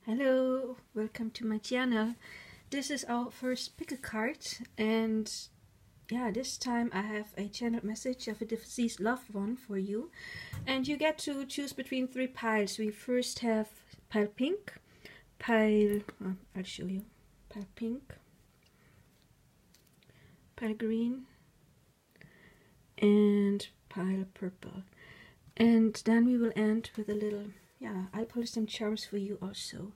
Hello, welcome to my channel. This is our first pick a card, and yeah, this time I have a channeled message of a deceased loved one for you, and you get to choose between three piles. We first have pile pink, I'll show you, pile pink, pile green, and pile purple, and then we will end with a little, I'll pull some charms for you also.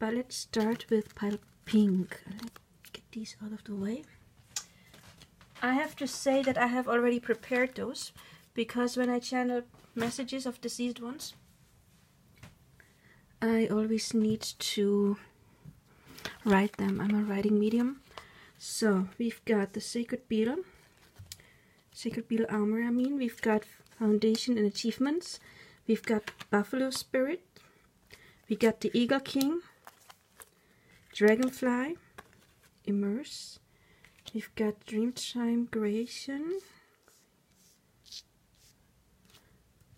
But let's start with pile pink. Let's get these out of the way. I have to say that I have already prepared those, because when I channel messages of deceased ones, I always need to write them. I'm a writing medium. So we've got the Sacred Beetle Armor, we've got Foundation and Achievements, we've got Buffalo Spirit, we got the Eagle King, Dragonfly, Immerse, we've got Dreamtime Creation,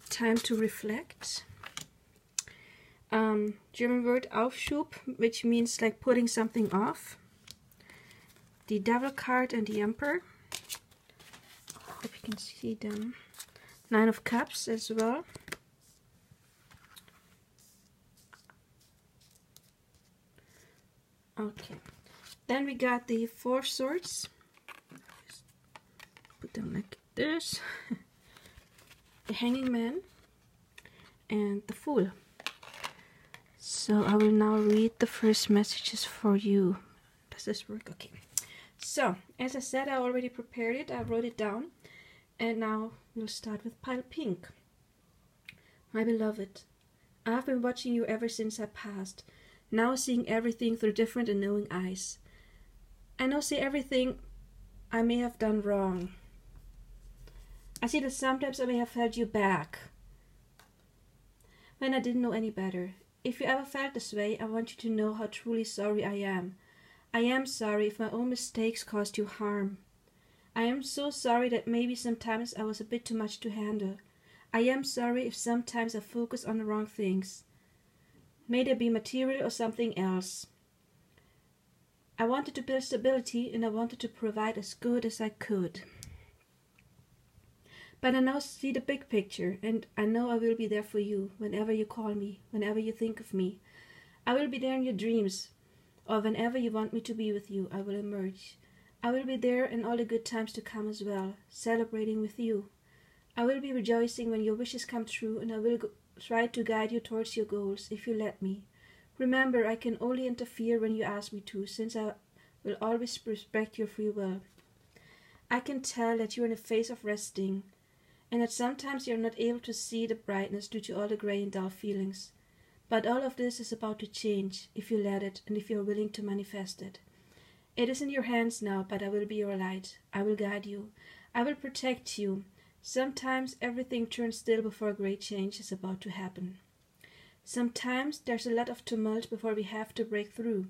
Time to Reflect, German word Aufschub, which means like putting something off, the Devil card and the Emperor, if you can see them, Nine of Cups as well, okay. Then we got the Four Swords. Just put them like this. The Hanging Man and the Fool. So I will now read the first messages for you. Does this work? Okay. So, as I said, I already prepared it. I wrote it down. And now we'll start with pile pink. My beloved, I've been watching you ever since I passed. Now seeing everything through different and knowing eyes. I now see everything I may have done wrong. I see that sometimes I may have held you back when I didn't know any better. If you ever felt this way, I want you to know how truly sorry I am. I am sorry if my own mistakes caused you harm. I am so sorry that maybe sometimes I was a bit too much to handle. I am sorry if sometimes I focus on the wrong things. May they be material or something else. I wanted to build stability and I wanted to provide as good as I could. But I now see the big picture, and I know I will be there for you whenever you call me, whenever you think of me. I will be there in your dreams, or whenever you want me to be with you, I will emerge. I will be there in all the good times to come as well, celebrating with you. I will be rejoicing when your wishes come true, and I will try to guide you towards your goals if you let me. Remember, I can only interfere when you ask me to, since I will always respect your free will. I can tell that you are in a phase of resting, and that sometimes you are not able to see the brightness due to all the grey and dull feelings. But all of this is about to change, if you let it, and if you are willing to manifest it. It is in your hands now, but I will be your light. I will guide you. I will protect you. Sometimes everything turns still before a great change is about to happen. Sometimes there's a lot of tumult before we have to break through.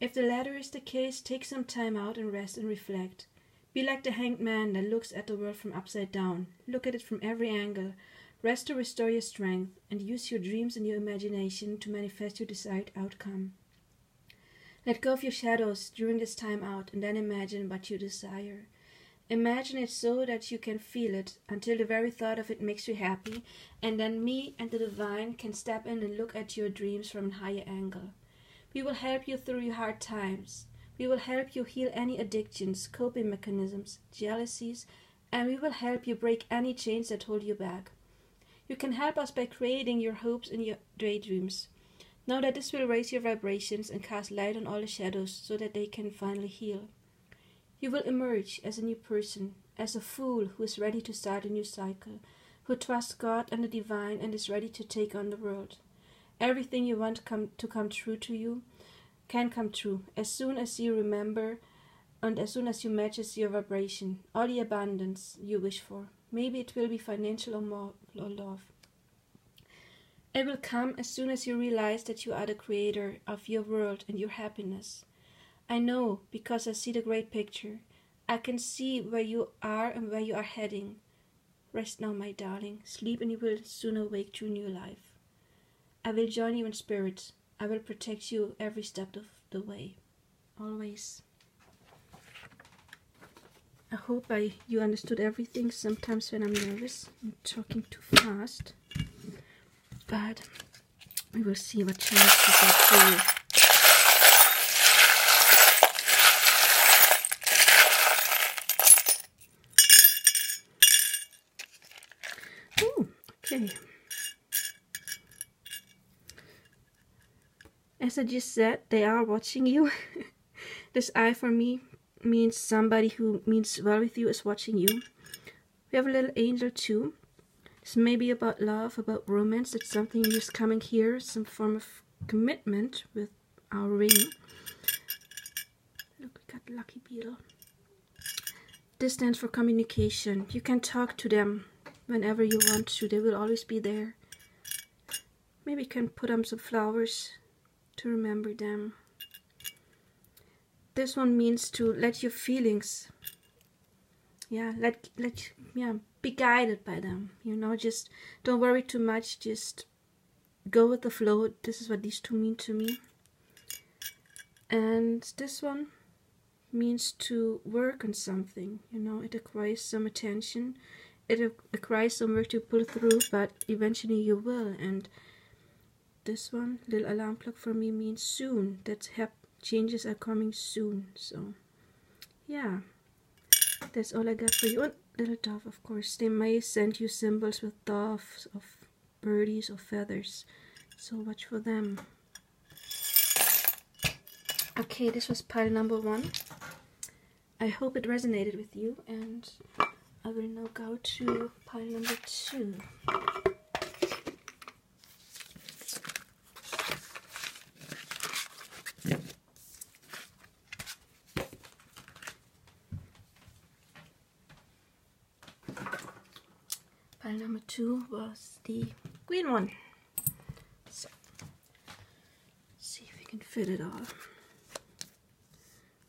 If the latter is the case, take some time out and rest and reflect. Be like the hanged man that looks at the world from upside down. Look at it from every angle. Rest to restore your strength, and use your dreams and your imagination to manifest your desired outcome. Let go of your shadows during this time out, and then imagine what you desire. Imagine it so that you can feel it until the very thought of it makes you happy, and then me and the divine can step in and look at your dreams from a higher angle. We will help you through your hard times. We will help you heal any addictions, coping mechanisms, jealousies, and we will help you break any chains that hold you back. You can help us by creating your hopes and your daydreams. Know that this will raise your vibrations and cast light on all the shadows so that they can finally heal. You will emerge as a new person, as a fool who is ready to start a new cycle, who trusts God and the divine and is ready to take on the world. Everything you want to come true to you can come true as soon as you remember and as soon as you matches your vibration, all the abundance you wish for. Maybe it will be financial or love. It will come as soon as you realize that you are the creator of your world and your happiness. I know, because I see the great picture. I can see where you are and where you are heading. Rest now, my darling. Sleep and you will soon awake to a new life. I will join you in spirit. I will protect you every step of the way. Always. I hope you understood everything. Sometimes when I'm nervous, I'm talking too fast. But we will see what chance we get for you. Oh, okay. As I just said, they are watching you. This eye for me means somebody who means well with you is watching you. We have a little angel too. It's maybe about love, about romance. It's something new is coming here, some form of commitment with our ring. Look, we got lucky beetle. This stands for communication. You can talk to them whenever you want to. They will always be there. Maybe you can put them some flowers to remember them. This one means to let your feelings, be guided by them. You know, just don't worry too much. Just go with the flow. This is what these two mean to me. And this one means to work on something. You know, it requires some attention. It requires some work to pull through, but eventually you will. And this one, little alarm clock for me, means soon. That's changes are coming soon. So yeah, that's all I got for you. And little dove, of course. They may send you symbols with doves, of birdies, or feathers, so watch for them. Okay, this was pile number 1. I hope it resonated with you, and I will now go to pile number 2. Pile number 2 was the green one. So, let's see if we can fit it all.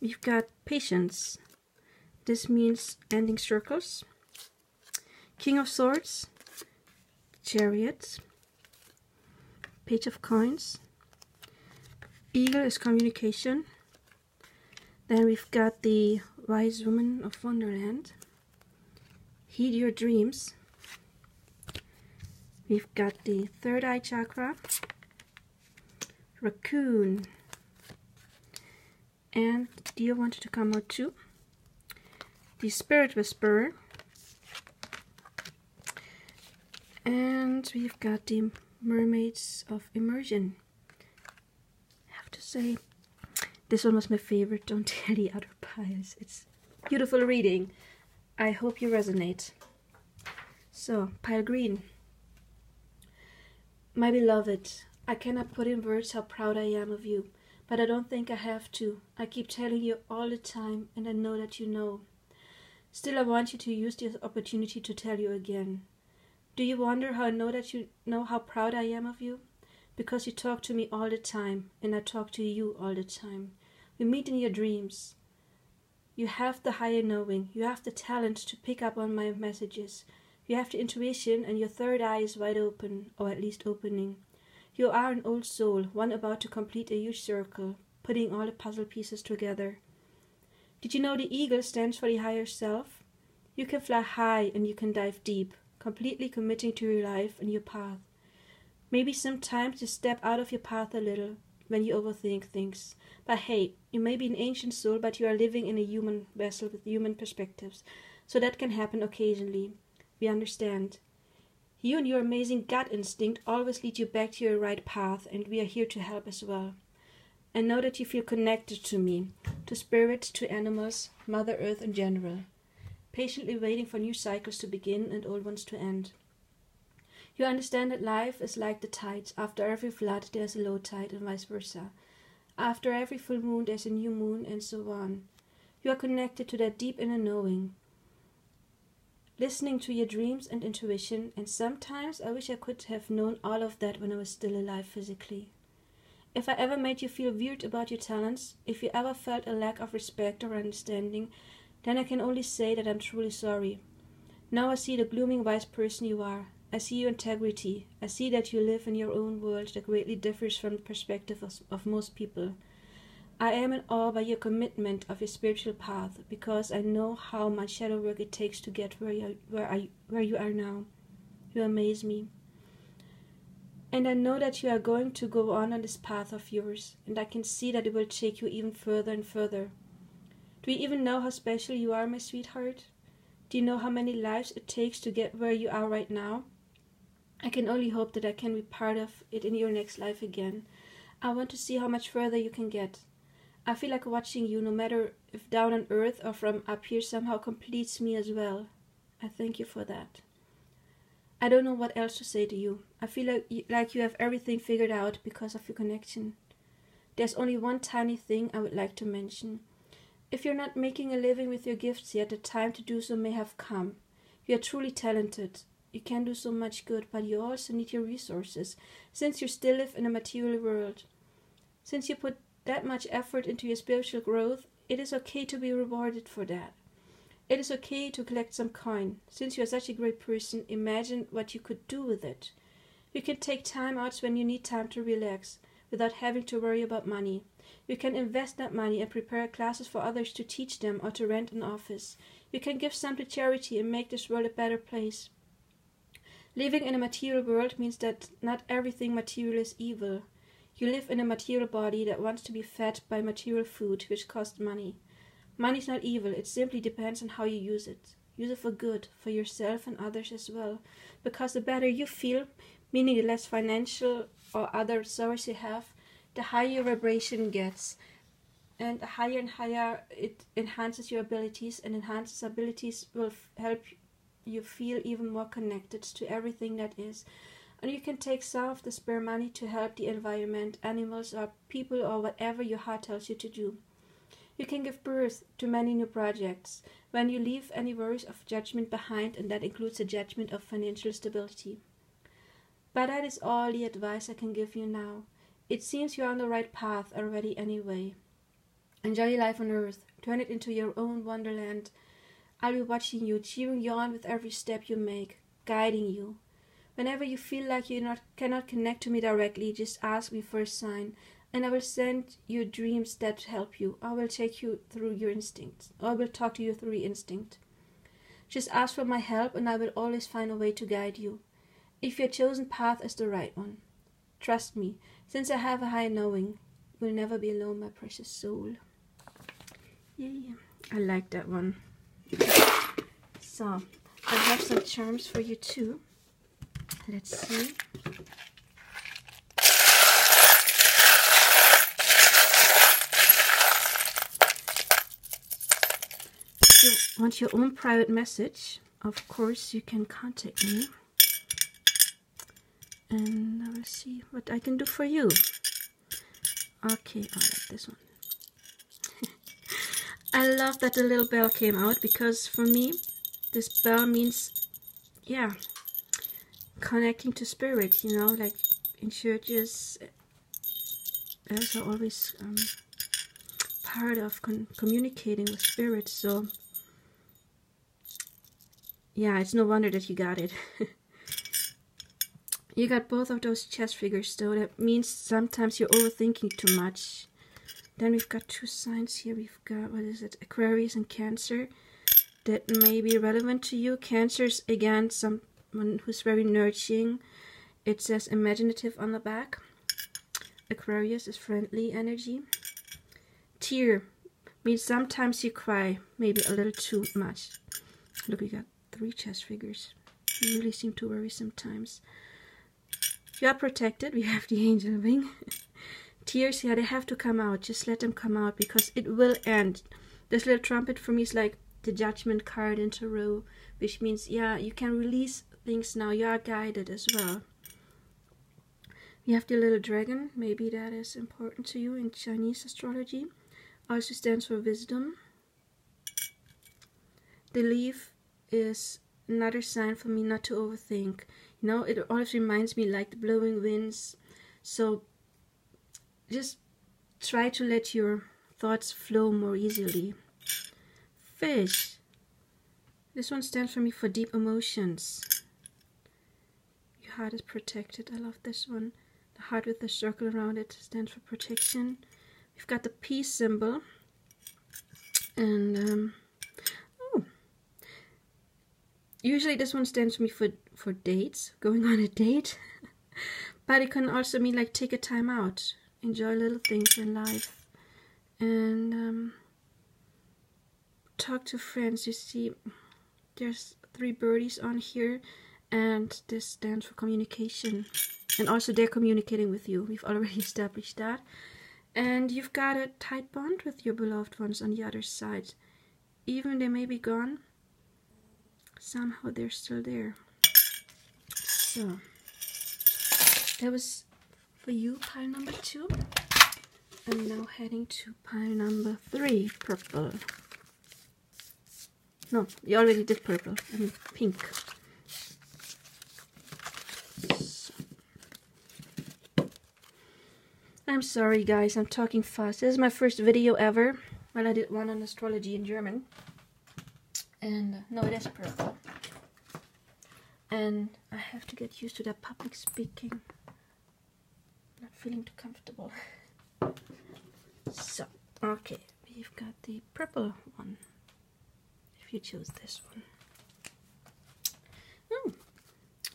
We've got patience. This means ending circles. King of Swords, Chariot, Page of Coins. Eagle is communication. Then we've got the Wise Woman of Wonderland. Heed your dreams. We've got the third eye chakra, Raccoon, and Deer wanted to come out too. The Spirit Whisperer, and we've got the Mermaids of Immersion. I have to say, this one was my favorite. Don't tell the other piles. It's beautiful reading. I hope you resonate. So, pile green. My beloved, I cannot put in words how proud I am of you, but I don't think I have to. I keep telling you all the time, and I know that you know. Still, I want you to use this opportunity to tell you again. Do you wonder how I know that you know how proud I am of you? Because you talk to me all the time, and I talk to you all the time. We meet in your dreams. You have the higher knowing. You have the talent to pick up on my messages. You have the intuition, and your third eye is wide open, or at least opening. You are an old soul, one about to complete a huge circle, putting all the puzzle pieces together. Did you know the eagle stands for the higher self? You can fly high and you can dive deep, completely committing to your life and your path. Maybe sometimes you step out of your path a little when you overthink things. But hey, you may be an ancient soul, but you are living in a human vessel with human perspectives, so that can happen occasionally. We understand. You and your amazing gut instinct always lead you back to your right path, and we are here to help as well. And know that you feel connected to me, to spirits, to animals, Mother Earth in general, patiently waiting for new cycles to begin and old ones to end. You understand that life is like the tides. After every flood there's a low tide, and vice versa. After every full moon there's a new moon, and so on. You are connected to that deep inner knowing, listening to your dreams and intuition, and sometimes I wish I could have known all of that when I was still alive physically. If I ever made you feel weird about your talents, if you ever felt a lack of respect or understanding, then I can only say that I'm truly sorry. Now I see the glooming wise person you are, I see your integrity. I see that you live in your own world that greatly differs from the perspective of most people. I am in awe by your commitment of your spiritual path, because I know how much shadow work it takes to get where you are now. You amaze me. And I know that you are going to go on this path of yours, and I can see that it will take you even further and further. Do you even know how special you are, my sweetheart? Do you know how many lives it takes to get where you are right now? I can only hope that I can be part of it in your next life again. I want to see how much further you can get. I feel like watching you, no matter if down on earth or from up here, somehow completes me as well. I thank you for that. I don't know what else to say to you. I feel like you have everything figured out because of your connection. There's only one tiny thing I would like to mention. If you're not making a living with your gifts yet, the time to do so may have come. You are truly talented. You can do so much good, but you also need your resources, since you still live in a material world. Since you put that much effort into your spiritual growth, it is okay to be rewarded for that. It is okay to collect some coin. Since you are such a great person, imagine what you could do with it. You can take time out when you need time to relax, without having to worry about money. You can invest that money and prepare classes for others to teach them, or to rent an office. You can give some to charity and make this world a better place. Living in a material world means that not everything material is evil. You live in a material body that wants to be fed by material food, which costs money. Money is not evil, it simply depends on how you use it. Use it for good, for yourself and others as well. Because the better you feel, meaning the less financial or other source you have, the higher your vibration gets. And higher and higher it enhances your abilities, and enhances abilities will help you feel even more connected to everything that is. And you can take some of the spare money to help the environment, animals, or people, or whatever your heart tells you to do. You can give birth to many new projects when you leave any worries of judgment behind, and that includes the judgment of financial stability. But that is all the advice I can give you now. It seems you are on the right path already anyway. Enjoy your life on earth. Turn it into your own wonderland. I'll be watching you, cheering you on with every step you make, guiding you. Whenever you feel like you cannot connect to me directly, just ask me for a sign, and I will send you dreams that help you. I will take you through your instincts, or I will talk to you through your instinct. Just ask for my help, and I will always find a way to guide you, if your chosen path is the right one. Trust me, since I have a high knowing, you will never be alone, my precious soul. Yeah, I like that one. So, I have some charms for you too. Let's see. If you want your own private message, of course you can contact me. And I will see what I can do for you. Okay, I like this one. I love that the little bell came out, because for me, this bell means, yeah, connecting to spirit, you know, like in churches, bells are always part of communicating with spirit. So, yeah, it's no wonder that you got it. You got both of those chess figures, though. That means sometimes you're overthinking too much. Then we've got two signs here. We've got, what is it, Aquarius and Cancer. That may be relevant to you. Cancer's, again, someone who's very nurturing. It says imaginative on the back. Aquarius is friendly energy. Tear means sometimes you cry, maybe a little too much. Look, we got 3 chess figures. You really seem to worry sometimes. You are protected. We have the angel wing. Tears, yeah, they have to come out. Just let them come out, because it will end. This little trumpet for me is like the judgment card in tarot, which means, yeah, you can release things now. You are guided as well. We have the little dragon. Maybe that is important to you in Chinese astrology. Also stands for wisdom. The leaf is another sign for me not to overthink. You know, it always reminds me like the blowing winds. So just try to let your thoughts flow more easily. Fish. This one stands for me for deep emotions. heart is protected. I love this one. The heart with the circle around it stands for protection. We've got the peace symbol. And oh, usually this one stands for me for dates, going on a date. But it can also mean like take a time out, enjoy little things in life, and talk to friends. You see, there's 3 birdies on here, and this stands for communication. And also they're communicating with you. We've already established that. And you've got a tight bond with your beloved ones on the other side. Even they may be gone, somehow they're still there. So, that was for you, pile number 2. I'm now heading to pile number 3, purple. No, you already did purple. I mean pink. So. I'm sorry guys, I'm talking fast. This is my first video ever. Well, I did one on astrology in German. And no, it is purple. And I have to get used to that public speaking. Not feeling too comfortable. So, okay, we've got the purple one. If you choose this one. Oh,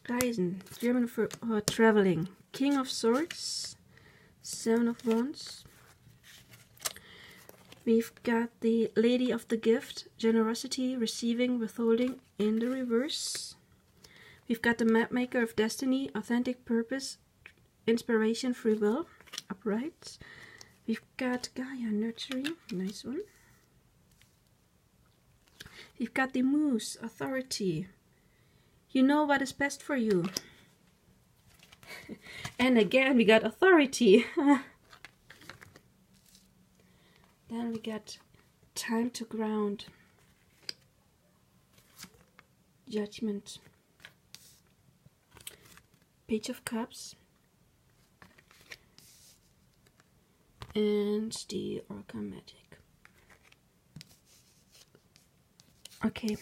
Reisen, German for traveling. King of Swords, 7 of Wands. We've got the Lady of the Gift, generosity, receiving, withholding in the reverse. We've got the Mapmaker of Destiny, authentic purpose, inspiration, free will, upright. We've got Gaia, nurturing, nice one. We've got the Moose, authority. You know what is best for you. And again, we got authority. Then we got time to ground. Judgment. Page of Cups. And the Oracle Magic. Okay.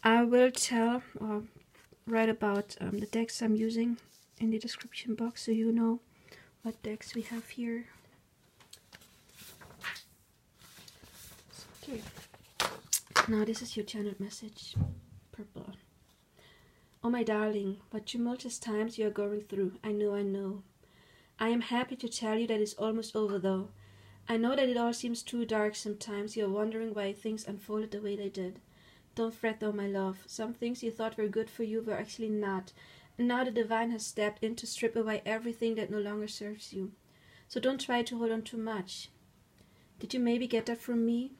I will tell or write about the decks I'm using in the description box so you know what decks we have here. Okay. Now this is your channeled message. Purple. Oh my darling, what tumultuous times you are going through. I know, I know. I am happy to tell you that it's almost over though. I know that it all seems too dark sometimes. You're wondering why things unfolded the way they did. Don't fret though, my love. Some things you thought were good for you were actually not. And now the divine has stepped in to strip away everything that no longer serves you. So don't try to hold on too much. Did you maybe get that from me?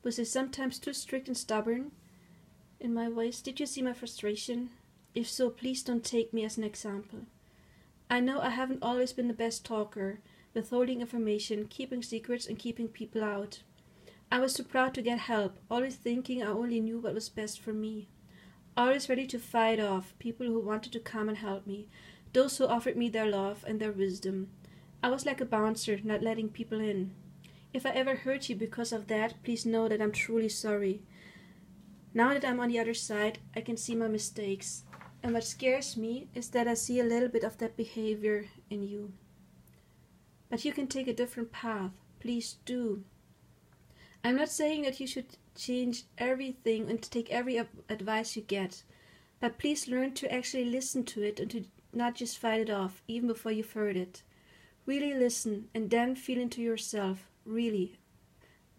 Was I sometimes too strict and stubborn in my ways? Did you see my frustration? If so, please don't take me as an example. I know I haven't always been the best talker, withholding information, keeping secrets and keeping people out. I was too proud to get help, always thinking I only knew what was best for me. Always ready to fight off people who wanted to come and help me, those who offered me their love and their wisdom. I was like a bouncer, not letting people in. If I ever hurt you because of that, please know that I'm truly sorry. Now that I'm on the other side, I can see my mistakes. And what scares me is that I see a little bit of that behavior in you. But you can take a different path. Please do. I'm not saying that you should change everything and take every advice you get. But please learn to actually listen to it and to not just fight it off, even before you've heard it. Really listen and then feel into yourself. Really.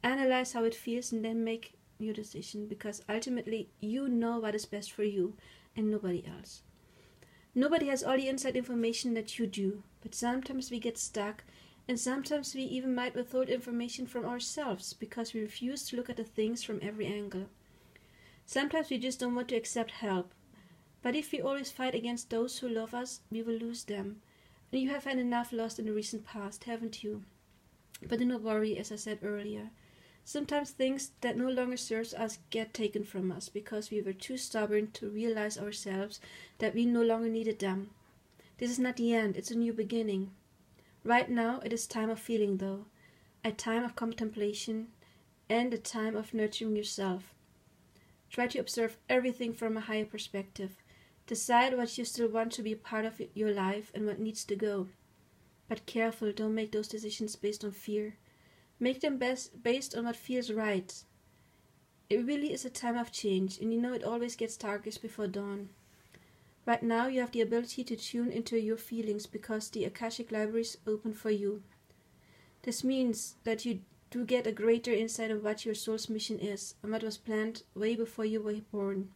Analyze how it feels and then make your decision, because ultimately you know what is best for you and nobody else. Nobody has all the inside information that you do, but sometimes we get stuck, and sometimes we even might withhold information from ourselves because we refuse to look at the things from every angle. Sometimes we just don't want to accept help, but if we always fight against those who love us, we will lose them. And you have had enough lost in the recent past, haven't you? But do not worry, as I said earlier. Sometimes things that no longer serve us get taken from us because we were too stubborn to realize ourselves that we no longer needed them. This is not the end, it's a new beginning. Right now it is time of feeling though, a time of contemplation and a time of nurturing yourself. Try to observe everything from a higher perspective. Decide what you still want to be part of your life and what needs to go. But careful, don't make those decisions based on fear. Make them based on what feels right. It really is a time of change, and you know it always gets darkest before dawn. Right now you have the ability to tune into your feelings because the Akashic Library is open for you. This means that you do get a greater insight of what your soul's mission is and what was planned way before you were born.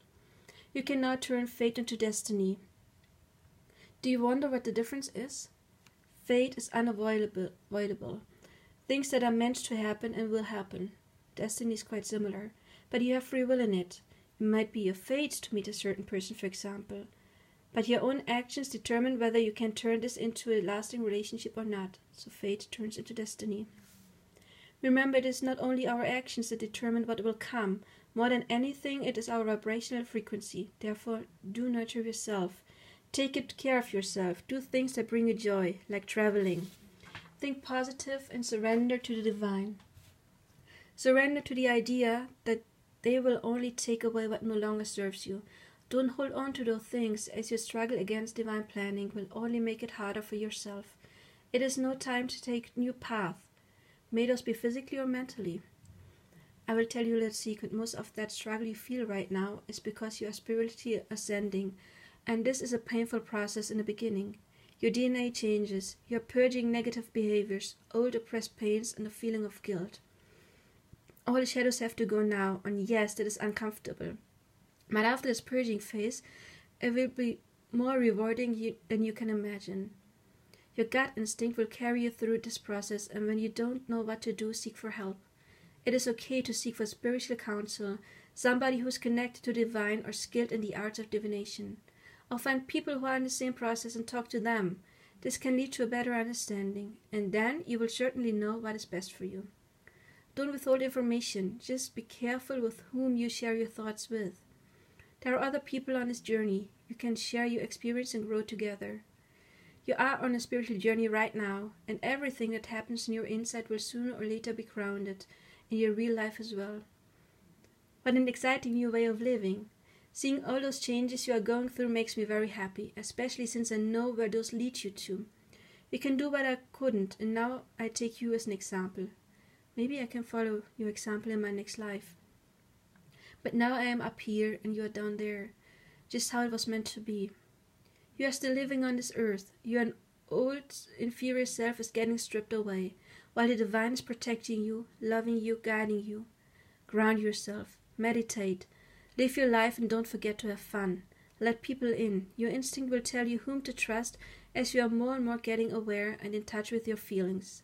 You can now turn fate into destiny. Do you wonder what the difference is? Fate is unavoidable. Things that are meant to happen and will happen. Destiny is quite similar, but you have free will in it. It might be your fate to meet a certain person, for example. But your own actions determine whether you can turn this into a lasting relationship or not. So fate turns into destiny. Remember, it is not only our actions that determine what will come. More than anything, it is our vibrational frequency. Therefore, do nurture yourself. Take good care of yourself. Do things that bring you joy, like traveling. Think positive and surrender to the divine. Surrender to the idea that they will only take away what no longer serves you. Don't hold on to those things, as your struggle against divine planning will only make it harder for yourself. It is no time to take new path. May those be physically or mentally. I will tell you a little secret. Most of that struggle you feel right now is because you are spiritually ascending, and this is a painful process in the beginning. Your DNA changes. You are purging negative behaviors, old oppressed pains, and a feeling of guilt. All the shadows have to go now, and yes, that is uncomfortable. But after this purging phase, it will be more rewarding than you can imagine. Your gut instinct will carry you through this process, and when you don't know what to do, seek for help. It is okay to seek for spiritual counsel, somebody who is connected to the divine or skilled in the arts of divination. Or find people who are in the same process and talk to them. This can lead to a better understanding, and then you will certainly know what is best for you. Don't withhold information, just be careful with whom you share your thoughts with. There are other people on this journey. You can share your experience and grow together. You are on a spiritual journey right now, and everything that happens in your inside will sooner or later be grounded in your real life as well. What an exciting new way of living. Seeing all those changes you are going through makes me very happy, especially since I know where those lead you to. You can do what I couldn't, and now I take you as an example. Maybe I can follow your example in my next life. But now I am up here and you are down there, just how it was meant to be. You are still living on this earth. Your old, inferior self is getting stripped away, while the divine is protecting you, loving you, guiding you. Ground yourself, meditate, live your life, and don't forget to have fun. Let people in. Your instinct will tell you whom to trust as you are more and more getting aware and in touch with your feelings.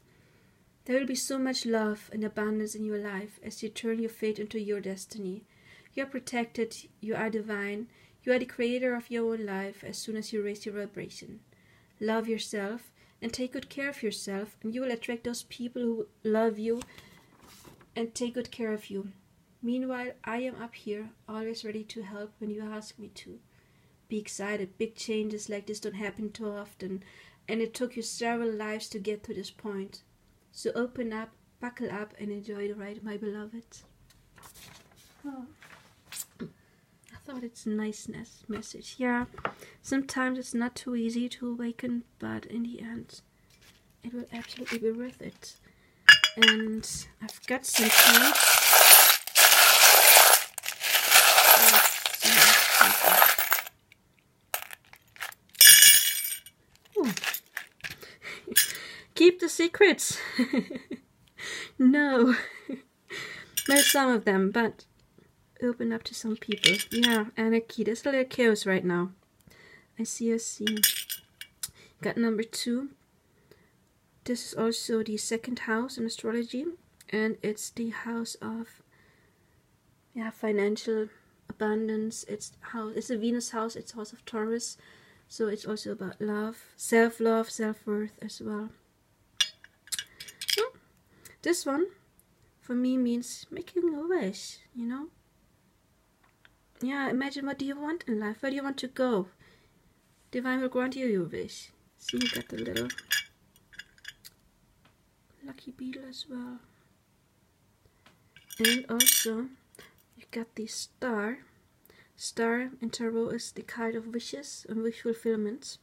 There will be so much love and abundance in your life as you turn your fate into your destiny. You are protected, you are divine, you are the creator of your own life as soon as you raise your vibration. Love yourself and take good care of yourself, and you will attract those people who love you and take good care of you. Meanwhile, I am up here, always ready to help when you ask me to. Be excited. Big changes like this don't happen too often, and it took you several lives to get to this point. So open up, buckle up, and enjoy the ride, my beloved. Oh. I thought it's a nice message. Yeah, sometimes it's not too easy to awaken, but in the end, it will absolutely be worth it. And I've got some cards. Keep the secrets. No. There's some of them, but open up to some people. Yeah, anarchy. There's a little chaos right now. I see. Got number 2. This is also the second house in astrology, and it's the house of financial abundance. It's a Venus house. It's house of Taurus, so it's also about love, self-love, self-worth as well. This one for me means making a wish, you know. Yeah, imagine, what do you want in life? Where do you want to go? Divine will grant you your wish. See, you got the little lucky beetle as well. And also, you got the star. Star in tarot is the card of wishes and wish fulfillment,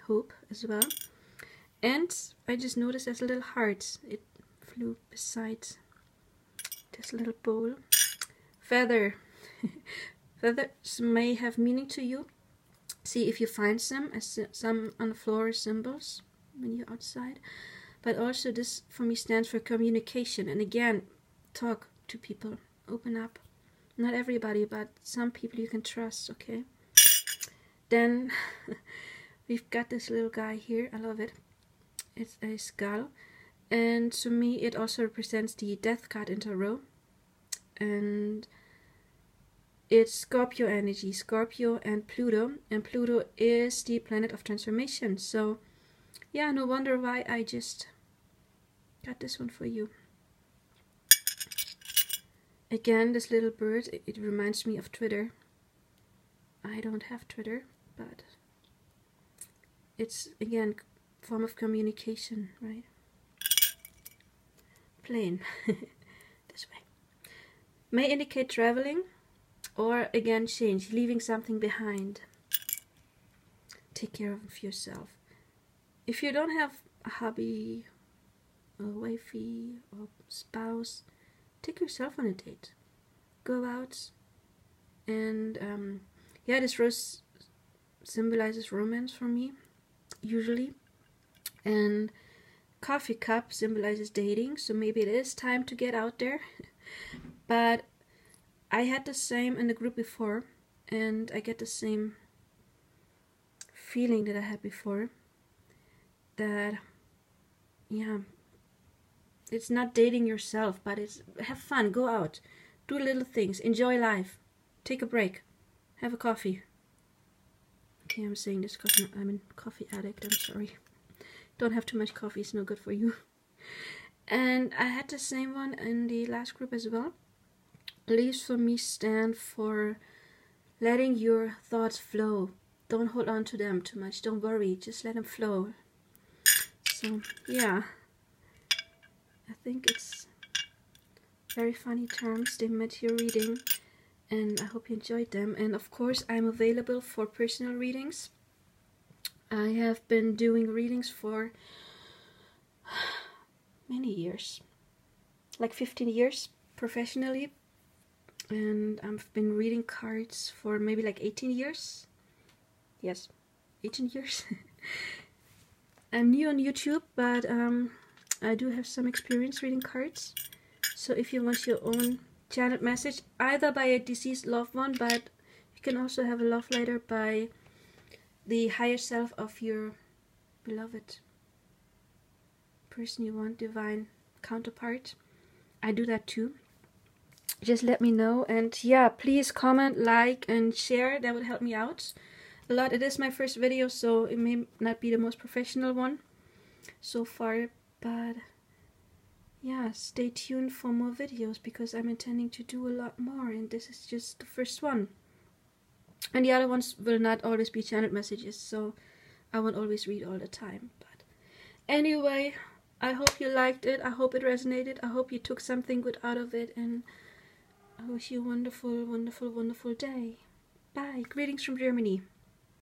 hope as well. And I just noticed there's a little heart. It flew beside this little bowl. Feather. Feathers may have meaning to you. See if you find some, as some on the floor symbols when you're outside. But also this for me stands for communication. And again, talk to people. Open up. Not everybody, but some people you can trust, okay? Then we've got this little guy here. I love it. It's a skull. And to me, it also represents the death card in tarot. And it's Scorpio energy. Scorpio and Pluto. And Pluto is the planet of transformation. So, yeah, no wonder why I just got this one for you. Again, this little bird, it reminds me of Twitter. I don't have Twitter, but it's, again, form of communication, right? Plane. This way. May indicate traveling, or again, change, leaving something behind. Take care of yourself. If you don't have a hubby, a wifey, or spouse, take yourself on a date. Go out. And yeah, this rose symbolizes romance for me, usually. And coffee cup symbolizes dating, so maybe it is time to get out there. But I had the same in the group before, and I get the same feeling that I had before. That, yeah, it's not dating yourself, but it's have fun, go out, do little things, enjoy life, take a break, have a coffee. Okay, I'm saying this because I'm a coffee addict, I'm sorry. Don't have too much coffee, it's no good for you. And I had the same one in the last group as well. Leaves for me stand for letting your thoughts flow. Don't hold on to them too much, don't worry, just let them flow. So, yeah. I think it's very funny terms they met your reading, and I hope you enjoyed them. And of course, I'm available for personal readings. I have been doing readings for many years, like 15 years professionally, and I've been reading cards for maybe like 18 years. Yes, 18 years. I'm new on YouTube, but I do have some experience reading cards. So if you want your own channeled message, either by a deceased loved one, but you can also have a love letter by the higher self of your beloved person you want, divine counterpart. I do that too. Just let me know, and yeah, please comment, like, and share. That would help me out a lot. It is my first video, so it may not be the most professional one so far, but yeah, stay tuned for more videos because I'm intending to do a lot more, and this is just the first one. And the other ones will not always be channeled messages, so I won't always read all the time. But anyway, I hope you liked it. I hope it resonated. I hope you took something good out of it, and I wish you a wonderful, wonderful, wonderful day. Bye. Greetings from Germany.